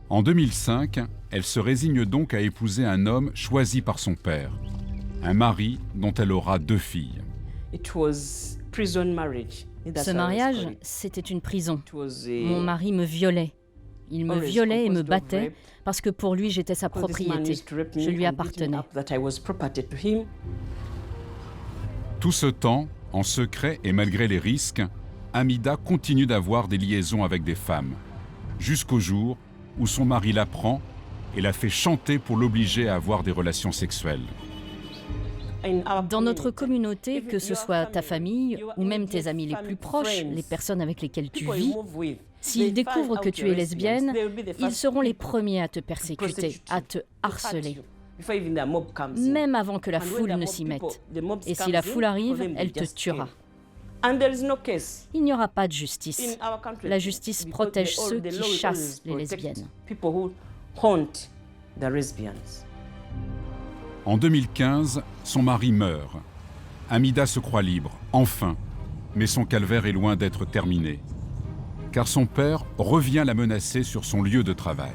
En 2005, elle se résigne donc à épouser un homme choisi par son père, un mari dont elle aura 2 filles. Ce mariage, c'était une prison. Mon mari me violait. Il me violait et me battait parce que pour lui, j'étais sa propriété. Je lui appartenais. Tout ce temps, en secret et malgré les risques, Hamida continue d'avoir des liaisons avec des femmes, jusqu'au jour où son mari l'apprend et la fait chanter pour l'obliger à avoir des relations sexuelles. Dans notre communauté, que ce soit ta famille ou même tes amis les plus proches, les personnes avec lesquelles tu vis, s'ils découvrent que tu es lesbienne, ils seront les premiers à te persécuter, à te harceler. Même avant que la foule ne s'y mette. Et si la foule arrive, elle te tuera. Il n'y aura pas de justice. La justice protège ceux qui chassent les lesbiennes. En 2015, son mari meurt. Hamida se croit libre, enfin, mais son calvaire est loin d'être terminé. Car son père revient la menacer sur son lieu de travail.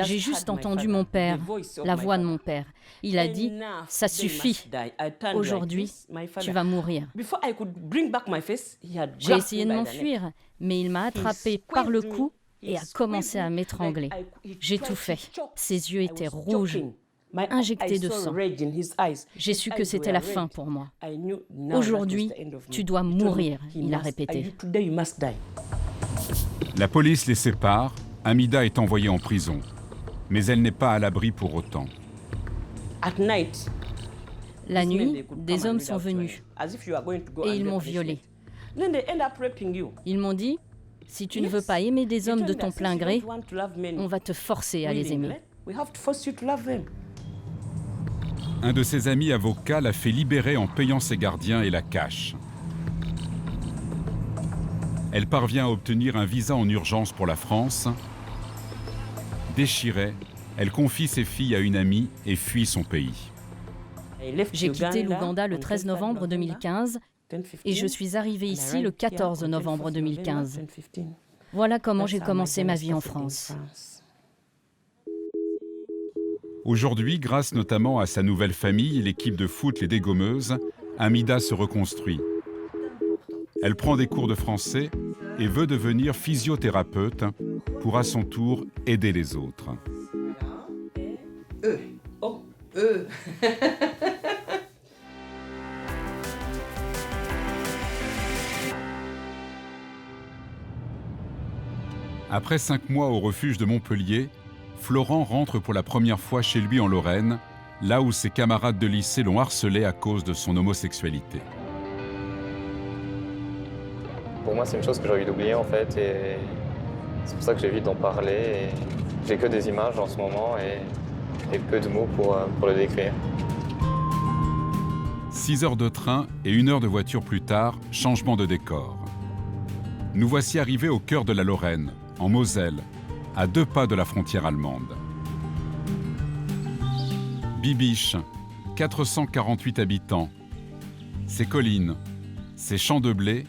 J'ai juste entendu mon père, la voix de mon père. Il a dit « Ça suffit, aujourd'hui, tu vas mourir ». J'ai essayé de m'enfuir, mais il m'a attrapé par le cou et a commencé à m'étrangler. J'ai tout fait. Ses yeux étaient rouges, injectés de sang. J'ai su que c'était la fin pour moi. Aujourd'hui, tu dois mourir, il a répété. La police les sépare, Hamida est envoyée en prison. Mais elle n'est pas à l'abri pour autant. La nuit, des hommes sont venus et ils m'ont violée. Ils m'ont dit « Si tu ne veux pas aimer des hommes de ton plein gré, on va te forcer à les aimer. » Un de ses amis avocats l'a fait libérer en payant ses gardiens et la cache. Elle parvient à obtenir un visa en urgence pour la France. Déchirée, elle confie ses filles à une amie et fuit son pays. J'ai quitté l'Ouganda le 13 novembre 2015 et je suis arrivée ici le 14 novembre 2015. Voilà comment j'ai commencé ma vie en France. Aujourd'hui, grâce notamment à sa nouvelle famille, l'équipe de foot Les Dégommeuses, Hamida se reconstruit. Elle prend des cours de français et veut devenir physiothérapeute pour à son tour aider les autres. Après 5 mois au refuge de Montpellier, Florent rentre pour la première fois chez lui en Lorraine, là où ses camarades de lycée l'ont harcelé à cause de son homosexualité. Pour moi, c'est une chose que j'ai envie d'oublier en fait, et c'est pour ça que j'évite d'en parler. J'ai que des images en ce moment et peu de mots pour le décrire. 6 heures de train et 1 heure de voiture plus tard, changement de décor. Nous voici arrivés au cœur de la Lorraine, en Moselle, à 2 pas de la frontière allemande. Bibiche, 448 habitants, ses collines, ses champs de blé,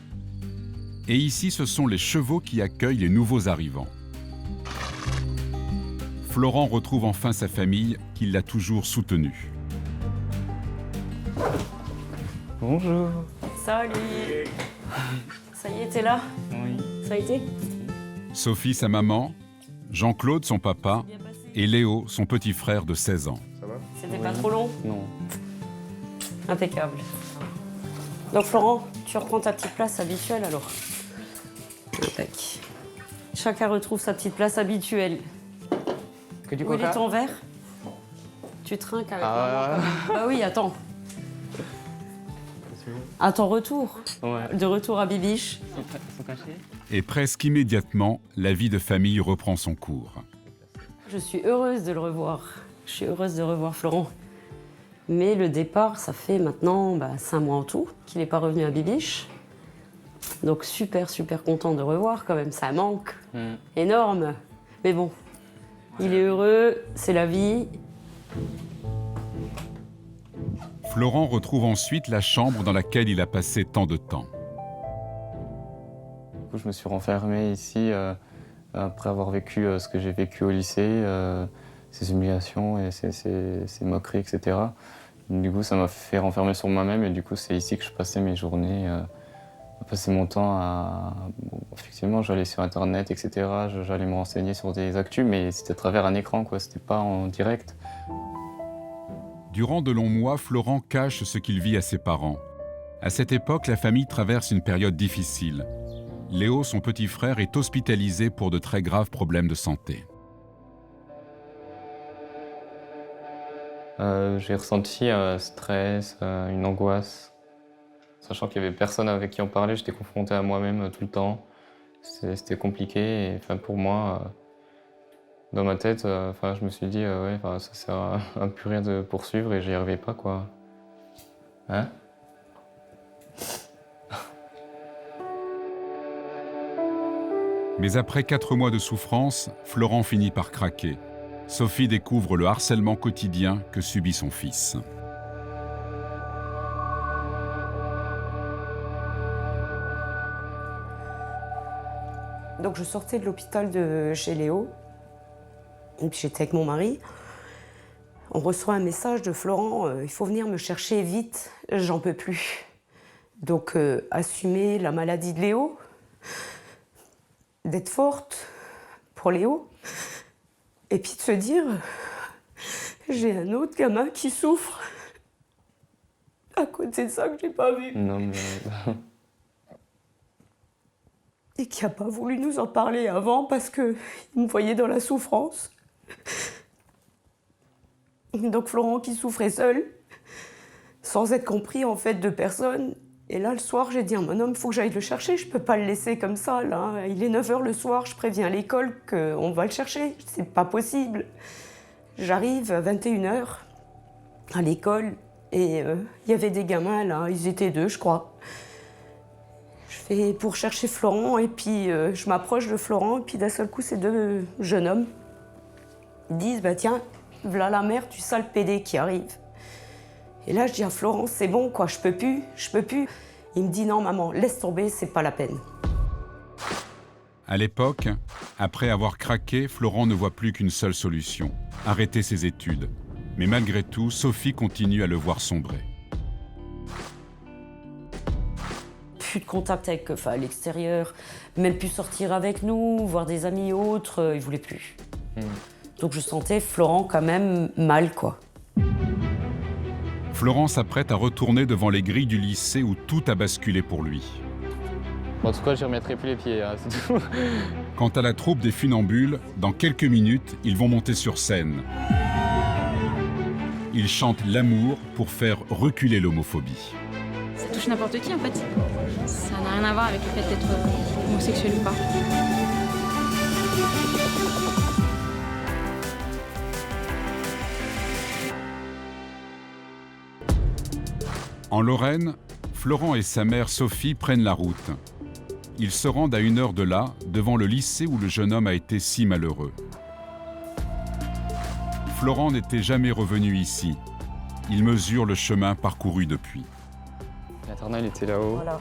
et ici ce sont les chevaux qui accueillent les nouveaux arrivants. Florent retrouve enfin sa famille qui l'a toujours soutenu. Bonjour. Salut. Ça y est, t'es là? Oui. Ça a été? Sophie, sa maman, Jean-Claude, son papa, et Léo, son petit frère de 16 ans. Ça va? C'était pas trop long? Non. Impeccable. Donc Florent, tu reprends ta petite place habituelle alors. Impec. Chacun retrouve sa petite place habituelle. Que du Où est coca? ton verre? Tu trinques avec maman. Bah oui, attends. À ton retour. Ouais. De retour à Bibiche. Et presque immédiatement, la vie de famille reprend son cours. Je suis heureuse de le revoir. Je suis heureuse de revoir Florent. Mais le départ, ça fait maintenant 5 mois en tout qu'il n'est pas revenu à Bibiche. Donc super content de revoir quand même. Ça manque. Énorme. Mais bon, il est heureux, c'est la vie. Florent retrouve ensuite la chambre dans laquelle il a passé tant de temps. Du coup, je me suis renfermé ici après avoir vécu ce que j'ai vécu au lycée, ces humiliations et ces moqueries, etc. Du coup, ça m'a fait renfermer sur moi-même et du coup, c'est ici que je passais mes journées, à passer mon temps à... Bon, effectivement, j'allais sur Internet, etc. J'allais me renseigner sur des actus, mais c'était à travers un écran, quoi. C'était pas en direct. Durant de longs mois, Florent cache ce qu'il vit à ses parents. À cette époque, la famille traverse une période difficile. Léo, son petit frère, est hospitalisé pour de très graves problèmes de santé. J'ai ressenti un stress, une angoisse. Sachant qu'il n'y avait personne avec qui en parler, j'étais confronté à moi-même tout le temps. C'était compliqué et pour moi, dans ma tête, je me suis dit ouais, ça sert à plus rien de poursuivre et j'y arrivais pas, quoi. Hein? Mais après 4 mois de souffrance, Florent finit par craquer. Sophie découvre le harcèlement quotidien que subit son fils. Donc je sortais de l'hôpital de chez Léo, et puis j'étais avec mon mari. On reçoit un message de Florent, il faut venir me chercher vite, j'en peux plus. Donc assumer la maladie de Léo, d'être forte pour Léo, et puis de se dire, j'ai un autre gamin qui souffre à côté de ça que j'ai pas vu. Non, mais... Et qui n'a pas voulu nous en parler avant parce qu'il me voyait dans la souffrance. Donc Florent qui souffrait seul, sans être compris en fait de personne. Et là, le soir, j'ai dit à mon homme, il faut que j'aille le chercher, je peux pas le laisser comme ça, là. Il est 9h le soir, je préviens à l'école qu'on va le chercher, c'est pas possible. J'arrive à 21h à l'école et il y avait des gamins là, ils étaient 2, je crois. Je fais pour chercher Florent et puis je m'approche de Florent et puis d'un seul coup, ces 2 jeunes hommes disent, tiens, voilà la mère du sale PD qui arrive. Et là, je dis à Florent, c'est bon, quoi, je peux plus. Il me dit, non, maman, laisse tomber, c'est pas la peine. À l'époque, après avoir craqué, Florent ne voit plus qu'une seule solution, arrêter ses études. Mais malgré tout, Sophie continue à le voir sombrer. Plus de contact avec l'extérieur, même plus sortir avec nous, voir des amis autres, il voulait plus. Donc je sentais Florent quand même mal, quoi. Florent s'apprête à retourner devant les grilles du lycée où tout a basculé pour lui. En tout cas, je ne remettrai plus les pieds, hein, c'est tout. Quant à la troupe des Funambules, dans quelques minutes, ils vont monter sur scène. Ils chantent l'amour pour faire reculer l'homophobie. Ça touche n'importe qui en fait. Ça n'a rien à voir avec le fait d'être homosexuel ou pas. En Lorraine, Florent et sa mère Sophie prennent la route. Ils se rendent à 1 heure de là, devant le lycée où le jeune homme a été si malheureux. Florent n'était jamais revenu ici. Il mesure le chemin parcouru depuis. La maternelle était là-haut. Voilà,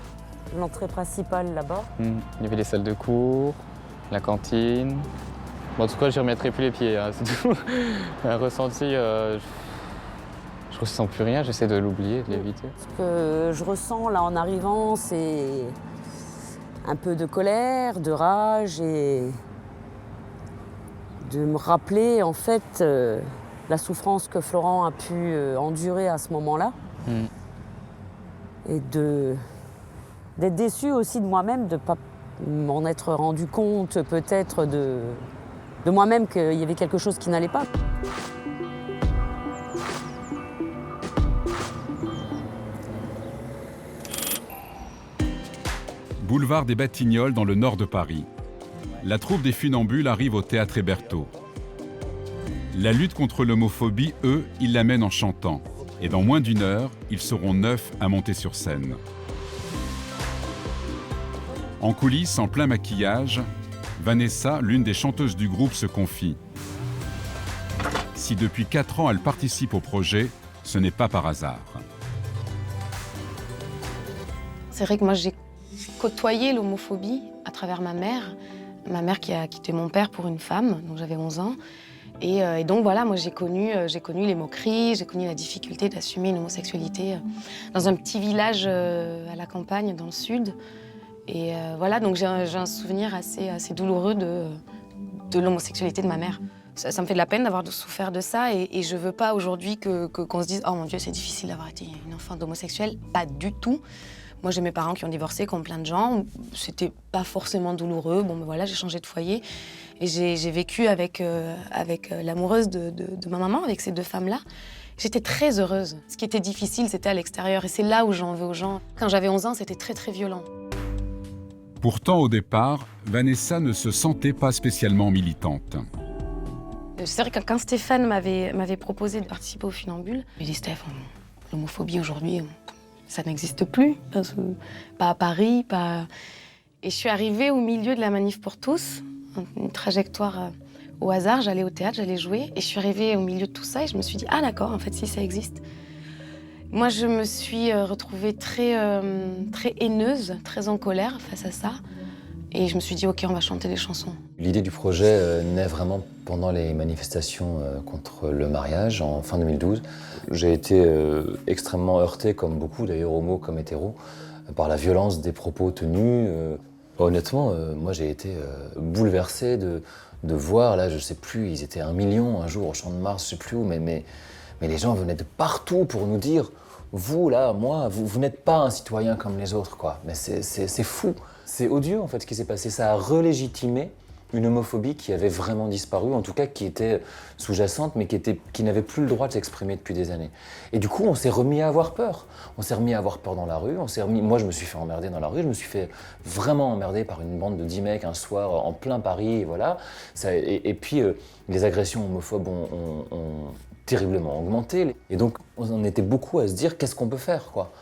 l'entrée principale là-bas. Il y avait les salles de cours, la cantine. Bon, en tout cas, je ne remettrai plus les pieds, hein, c'est tout. Un ressenti, je ressens plus rien, j'essaie de l'oublier, de l'éviter. Ce que je ressens là en arrivant, c'est un peu de colère, de rage et de me rappeler en fait la souffrance que Florent a pu endurer à ce moment-là. Et d'être déçue aussi de moi-même, de ne pas m'en être rendu compte peut-être de moi-même qu'il y avait quelque chose qui n'allait pas. boulevard des Batignolles dans le nord de Paris. La troupe des Funambules arrive au théâtre Hébertot. La lutte contre l'homophobie, eux, ils la mènent en chantant. Et dans moins d'1 heure, ils seront 9 à monter sur scène. En coulisses, en plein maquillage, Vanessa, l'une des chanteuses du groupe, se confie. Si depuis 4 ans elle participe au projet, ce n'est pas par hasard. C'est vrai que moi j'ai côtoyé l'homophobie à travers ma mère qui a quitté mon père pour une femme, donc j'avais 11 ans. Et donc voilà, moi j'ai connu les moqueries, j'ai connu la difficulté d'assumer une homosexualité dans un petit village à la campagne dans le sud. Et voilà, donc j'ai un souvenir assez douloureux de l'homosexualité de ma mère. Ça me fait de la peine d'avoir souffert de ça et je veux pas aujourd'hui qu'on se dise « Oh mon Dieu, c'est difficile d'avoir été une enfant d'homosexuel ». Pas du tout. Moi, j'ai mes parents qui ont divorcé, comme plein de gens. C'était pas forcément douloureux. Bon, ben voilà, j'ai changé de foyer. Et j'ai vécu avec l'amoureuse de ma maman, avec ces 2 femmes-là. J'étais très heureuse. Ce qui était difficile, c'était à l'extérieur. Et c'est là où j'en veux aux gens. Quand j'avais 11 ans, c'était très, très violent. Pourtant, au départ, Vanessa ne se sentait pas spécialement militante. C'est vrai que quand Stéphane m'avait proposé de participer aux Funambules, je lui ai dit « Steph, l'homophobie aujourd'hui, ça n'existe plus. Pas à Paris, pas... » Et je suis arrivée au milieu de la manif pour tous, une trajectoire au hasard. J'allais au théâtre, j'allais jouer. Et je suis arrivée au milieu de tout ça et je me suis dit « Ah d'accord, en fait, si ça existe. » Moi, je me suis retrouvée très haineuse, très en colère face à ça. Et je me suis dit, OK, on va chanter des chansons. L'idée du projet naît vraiment pendant les manifestations contre le mariage en fin 2012. J'ai été extrêmement heurté, comme beaucoup d'ailleurs, homo comme hétéro, par la violence des propos tenus. Honnêtement, moi j'ai été bouleversé de voir, là je sais plus, ils étaient 1 million un jour au Champ de Mars, je sais plus où, mais les gens venaient de partout pour nous dire, vous là, moi, vous n'êtes pas un citoyen comme les autres, quoi. Mais c'est fou. C'est odieux, en fait, ce qui s'est passé. Ça a relégitimé une homophobie qui avait vraiment disparu, en tout cas qui était sous-jacente, mais qui n'avait plus le droit de s'exprimer depuis des années. Et du coup, on s'est remis à avoir peur. On s'est remis à avoir peur dans la rue. Moi, je me suis fait emmerder dans la rue. Je me suis fait vraiment emmerder par une bande de 10 mecs un soir en plein Paris, et voilà. Et puis, les agressions homophobes ont terriblement augmenté. Et donc, on était beaucoup à se dire, qu'est-ce qu'on peut faire, quoi.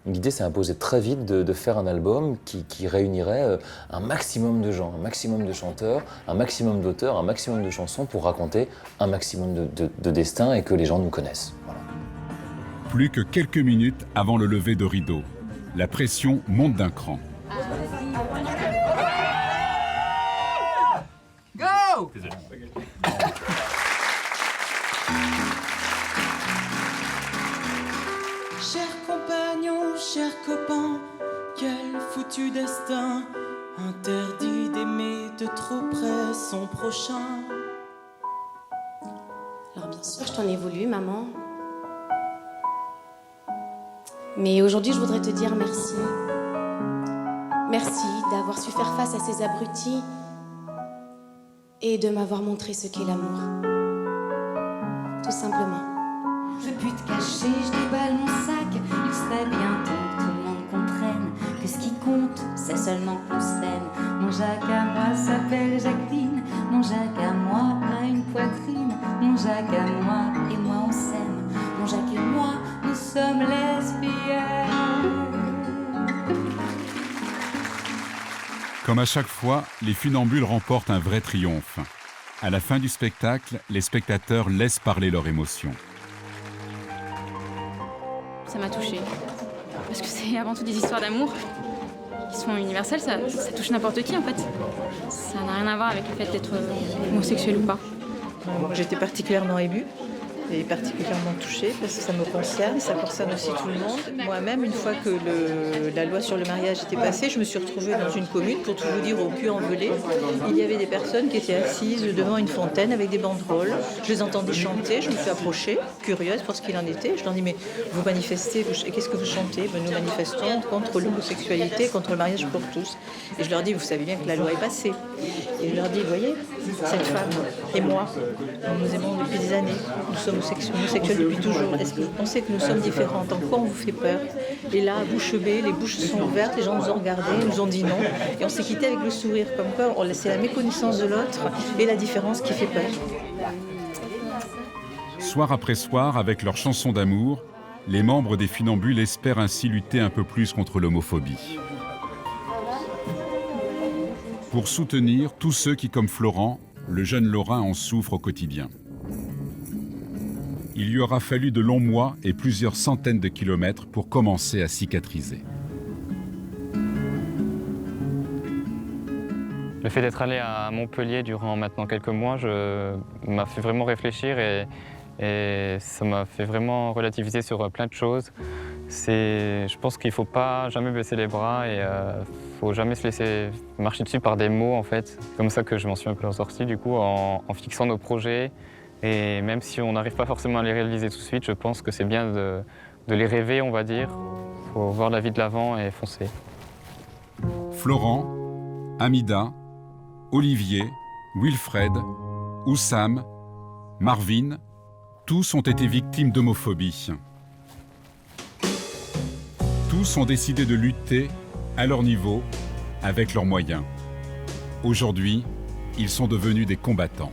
L'idée s'est imposée très vite de faire un album qui réunirait un maximum de gens, un maximum de chanteurs, un maximum d'auteurs, un maximum de chansons pour raconter un maximum de destins et que les gens nous connaissent. Voilà. Plus que quelques minutes avant le lever de rideau, la pression monte d'un cran. Go! Chers compagnons, chers copains, quel foutu destin, interdit d'aimer de trop près son prochain. Alors bien sûr, je t'en ai voulu, maman. Mais aujourd'hui, je voudrais te dire merci. Merci d'avoir su faire face à ces abrutis et de m'avoir montré ce qu'est l'amour. Tout simplement. Je puis te cacher, je déballe mon sac. Il serait bien temps que tout le monde comprenne que ce qui compte, c'est seulement qu'on s'aime. Mon Jacques à moi s'appelle Jacqueline. Mon Jacques à moi a une poitrine. Mon Jacques à moi et moi on s'aime. Mon Jacques et moi, nous sommes lesbiennes. Comme à chaque fois, les Funambules remportent un vrai triomphe. À la fin du spectacle, les spectateurs laissent parler leurs émotions. Ça m'a touchée. Parce que c'est avant tout des histoires d'amour qui sont universelles, ça touche n'importe qui en fait. Ça n'a rien à voir avec le fait d'être homosexuel ou pas. Moi, j'étais particulièrement émue et particulièrement touchée parce que ça me concerne, ça concerne aussi tout le monde. Moi-même, une fois que la loi sur le mariage était passée, je me suis retrouvée dans une commune, pour tout vous dire, au Puy-en-Velay. Il y avait des personnes qui étaient assises devant une fontaine avec des banderoles. Je les entendais chanter, je me suis approchée, curieuse pour ce qu'il en était. Je leur dis, mais vous manifestez, qu'est-ce que vous chantez? Nous manifestons contre l'homosexualité, contre le mariage pour tous. Et je leur dis, vous savez bien que la loi est passée. Et je leur dis, vous voyez, cette femme et moi, nous nous aimons depuis des années. Nous sommes homosexuels depuis toujours. Est-ce que vous pensez que nous sommes différentes? En quoi on vous fait peur? Et là, à bouche bée, les bouches sont ouvertes, les gens nous ont regardés, nous ont dit non. Et on s'est quitté avec le sourire, comme quoi c'est la méconnaissance de l'autre et la différence qui fait peur. Soir après soir, avec leurs chansons d'amour, les membres des Funambules espèrent ainsi lutter un peu plus contre l'homophobie. Pour soutenir tous ceux qui, comme Florent, le jeune Lorrain, en souffrent au quotidien. Il lui aura fallu de longs mois et plusieurs centaines de kilomètres pour commencer à cicatriser. Le fait d'être allé à Montpellier durant maintenant quelques mois m'a fait vraiment réfléchir et ça m'a fait vraiment relativiser sur plein de choses. Je pense qu'il ne faut pas jamais baisser les bras et il ne faut jamais se laisser marcher dessus par des mots en fait. C'est comme ça que je m'en suis un peu sorti du coup en fixant nos projets. Et même si on n'arrive pas forcément à les réaliser tout de suite, je pense que c'est bien de les rêver, on va dire. Il faut voir la vie de l'avant et foncer. Florent, Amida, Olivier, Wilfred, Oussam, Marvin, tous ont été victimes d'homophobie. Tous ont décidé de lutter à leur niveau, avec leurs moyens. Aujourd'hui, ils sont devenus des combattants.